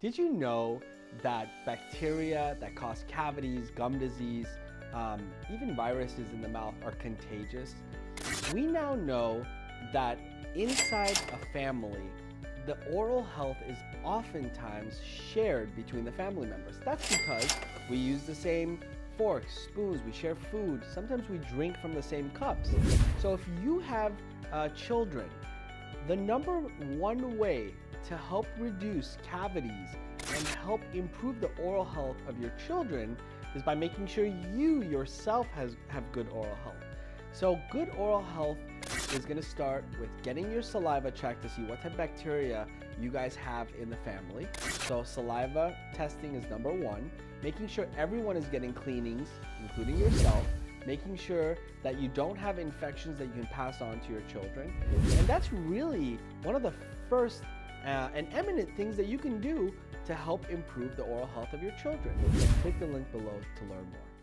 Did you know that bacteria that cause cavities, gum disease, even viruses in the mouth are contagious? We now know that inside a family, the oral health is oftentimes shared between the family members. That's because we use the same forks, spoons, we share food, sometimes we drink from the same cups. So if you have children, the number one way to help reduce cavities and help improve the oral health of your children is by making sure you yourself have good oral health. So good oral health is going to start with getting your saliva checked to see what type of bacteria you guys have in the family. So saliva testing is number one. Making sure everyone is getting cleanings, including yourself. Making sure that you don't have infections that you can pass on to your children. And that's really one of the first and eminent things that you can do to help improve the oral health of your children. Click the link below to learn more.